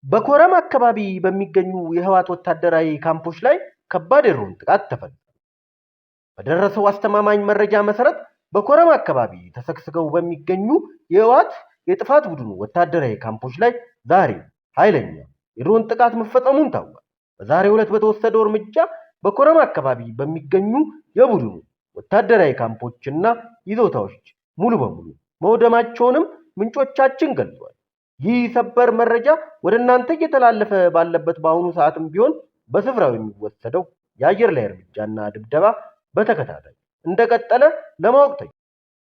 በኮረም አካባቢ በሚገኙ የህወሓት ወታደራዊ ካምፖች ላይ ከባድ የድሮን ጥቃት ተፈጸመ። በደረሰው አስተማማኝ መረጃ መሰረት በኮረም አካባቢ ተሰግስገው በሚገኙ የህወሓት የጥፋት ቡድኑ ወታደራዊ ካምፖች ላይ ዛሬ ኃይለኛ የድሮን ጥቃት መፈጸሙን ታውቋል። በዛሬው ዕለት በተወሰደው እርምጃ በኮረም አካባቢ በሚገኙ የቡድኑ ወታደራዊ ካምፖችና ይዞታዎች ሙሉ በሙሉ መውደማቸውንም ምንጮቻችን ገልጸዋል። ይህ ሰበር መረጃ ወደ እናንተ እየተላለፈ ባለበት በአሁኑ ሰዓትም ቢሆን በስፍራው የሚወሰደው የአየር ላይ እርምጃና ድብደባ በተከታታይ እንደቀጠለ ለማወቅ ተችሏል።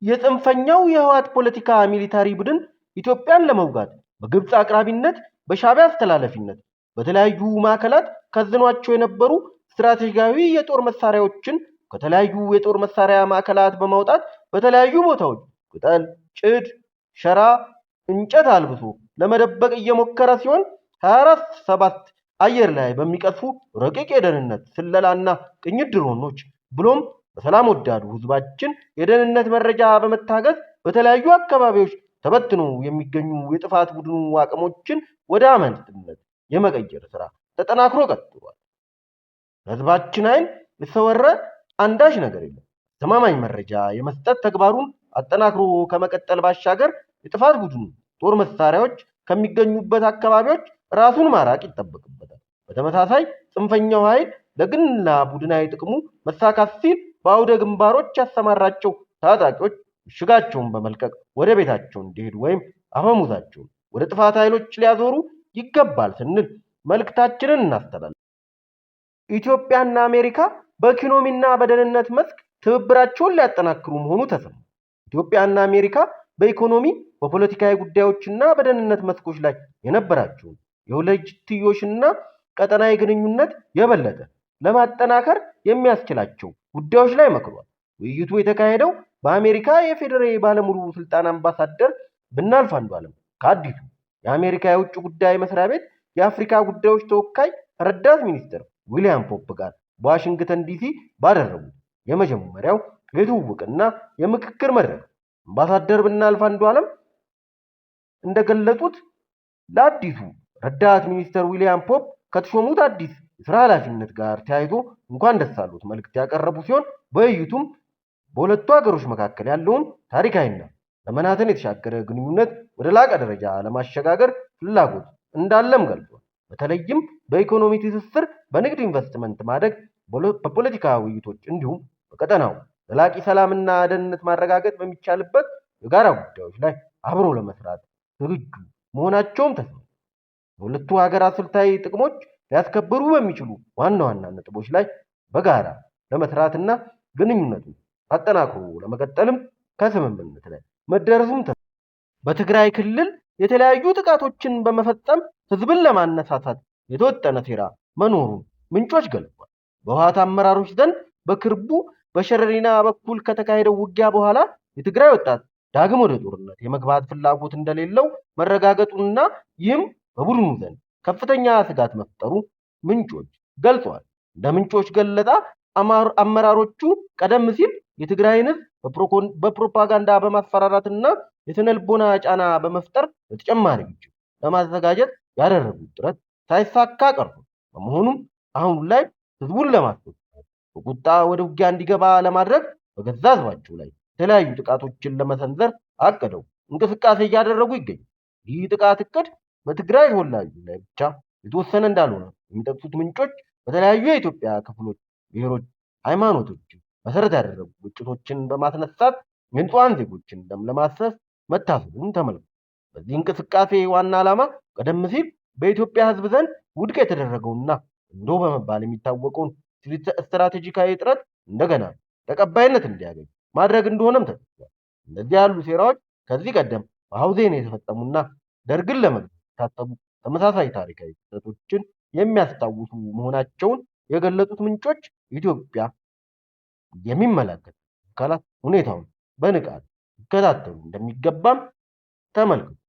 የጽንፈኛው የህወሓት ፖለቲካ ሚሊታሪ ቡድን ኢትዮጵያን ለመውጋት በግብፅ አቅራቢነት በሻዕቢያ አስተላላፊነት በተለያዩ ማዕከላት ከዝኗቸው የነበሩ ስትራቴጂካዊ የጦር መሳሪያዎችን ከተለያዩ የጦር መሳሪያ ማዕከላት በማውጣት በተለያዩ ቦታዎች ቅጠል፣ ጭድ፣ ሸራ፣ እንጨት አልብሶ ለመደበቅ እየሞከረ ሲሆን 24/7 አየር ላይ በሚቀጥፉ ረቂቅ የደህንነት ስለላና ቅኝት ድሮኖች ብሎም በሰላም ወዳዱ ህዝባችን የደህንነት መረጃ በመታገዝ በተለያዩ አካባቢዎች ተበትነው የሚገኙ የጥፋት ቡድኑ አቅሞችን ወደ አመልጥነት የመቀየር ስራ ተጠናክሮ ቀጥሏል። ህዝባችን አይን የተሰወረ አንዳች ነገር የለም። ተማማኝ መረጃ የመስጠት ተግባሩን አጠናክሮ ከመቀጠል ባሻገር የጥፋት ቡድኑ ጦር መሳሪያዎች ከሚገኙበት አካባቢዎች ራሱን ማራቅ ይጠበቅበታል። በተመሳሳይ ጽንፈኛው ኃይል ለግልና ቡድናዊ ጥቅሙ መሳካት ሲል በአውደ ግንባሮች ያሰማራቸው ታጣቂዎች ምሽጋቸውን በመልቀቅ ወደ ቤታቸው እንዲሄዱ ወይም አፈሙዛቸውን ወደ ጥፋት ኃይሎች ሊያዞሩ ይገባል ስንል መልእክታችንን እናስተላልፋለን። ኢትዮጵያና አሜሪካ በኢኮኖሚና በደህንነት መስክ ትብብራቸውን ሊያጠናክሩ መሆኑ ተሰማ። ኢትዮጵያና አሜሪካ በኢኮኖሚ በፖለቲካዊ ጉዳዮችና በደህንነት መስኮች ላይ የነበራቸውን የሁለትዮሽና ቀጠናዊ ግንኙነት የበለጠ ለማጠናከር የሚያስችላቸው ጉዳዮች ላይ መክሯል። ውይይቱ የተካሄደው በአሜሪካ የፌዴራል ባለሙሉ ስልጣን አምባሳደር ብናልፍ አንዱዓለም ከአዲሱ የአሜሪካ የውጭ ጉዳይ መስሪያ ቤት የአፍሪካ ጉዳዮች ተወካይ ረዳት ሚኒስትር ዊሊያም ፖፕ ጋር በዋሽንግተን ዲሲ ባደረጉት የመጀመሪያው የትውውቅና የምክክር መድረክ አምባሳደር ብናልፍ አንዱዓለም እንደገለጹት ለአዲሱ ረዳት ሚኒስትር ዊሊያም ፖፕ ከተሾሙት አዲስ የስራ ኃላፊነት ጋር ተያይዞ እንኳን ደስ አሉት መልእክት ያቀረቡ ሲሆን በውይይቱም በሁለቱ ሀገሮች መካከል ያለውን ታሪካዊና ዘመናትን የተሻገረ ግንኙነት ወደ ላቀ ደረጃ ለማሸጋገር ፍላጎት እንዳለም ገልጿል። በተለይም በኢኮኖሚ ትስስር፣ በንግድ ኢንቨስትመንት ማደግ፣ በፖለቲካ ውይይቶች እንዲሁም በቀጠናው ዘላቂ ሰላምና ደህንነት ማረጋገጥ በሚቻልበት የጋራ ጉዳዮች ላይ አብሮ ለመስራት ዝግጁ መሆናቸውም ተሰምቷል። የሁለቱ ሀገራት ስልታዊ ጥቅሞች ሊያስከብሩ በሚችሉ ዋና ዋና ነጥቦች ላይ በጋራ ለመስራትና ግንኙነቱን አጠናክሮ ለመቀጠልም ከስምምነት ላይ መደረሱም በትግራይ ክልል የተለያዩ ጥቃቶችን በመፈጸም ህዝብን ለማነሳሳት የተወጠነ ሴራ መኖሩን ምንጮች ገልጸዋል። በህወሓት አመራሮች ዘንድ በቅርቡ በሸረሪና በኩል ከተካሄደው ውጊያ በኋላ የትግራይ ወጣት ዳግም ወደ ጦርነት የመግባት ፍላጎት እንደሌለው መረጋገጡና ይህም በቡድኑ ዘንድ ከፍተኛ ስጋት መፍጠሩ ምንጮች ገልጸዋል። እንደ ምንጮች ገለጻ አመራሮቹ ቀደም ሲል የትግራይን ህዝብ በፕሮፓጋንዳ በማስፈራራትና የስነልቦና ጫና በመፍጠር ለተጨማሪ ግጭት ለማዘጋጀት ያደረጉት ጥረት ሳይሳካ ቀርቷል። በመሆኑም አሁን ላይ ህዝቡን ለማስቆጣት በቁጣ ወደ ውጊያ እንዲገባ ለማድረግ በገዛ ህዝባቸው ላይ የተለያዩ ጥቃቶችን ለመሰንዘር አቅደው እንቅስቃሴ እያደረጉ ይገኛል። ይህ ጥቃት እቅድ በትግራይ ተወላጆች ላይ ብቻ የተወሰነ እንዳልሆነ የሚጠቅሱት ምንጮች በተለያዩ የኢትዮጵያ ክፍሎች፣ ብሔሮች፣ ሃይማኖቶች መሰረት ያደረጉ ግጭቶችን በማስነሳት የንጹሃን ዜጎችን ደም ለማፍሰስ መታሰቡን ተመልክቷል። በዚህ እንቅስቃሴ ዋና ዓላማ ቀደም ሲል በኢትዮጵያ ህዝብ ዘንድ ውድቅ የተደረገውና እንዶ በመባል የሚታወቀውን ስትራቴጂካዊ ጥረት እንደገና ተቀባይነት እንዲያገኝ ማድረግ እንደሆነም ተጠቅሷል። እነዚህ ያሉ ሴራዎች ከዚህ ቀደም በሐውዜን የተፈጸሙና ደርግን ለመግደል የታሰቡ ተመሳሳይ ታሪካዊ ክስተቶችን የሚያስታውሱ መሆናቸውን የገለጹት ምንጮች ኢትዮጵያ የሚመለከቱ አካላት ሁኔታውን በንቃት ይከታተሉ እንደሚገባም ተመልክቷል።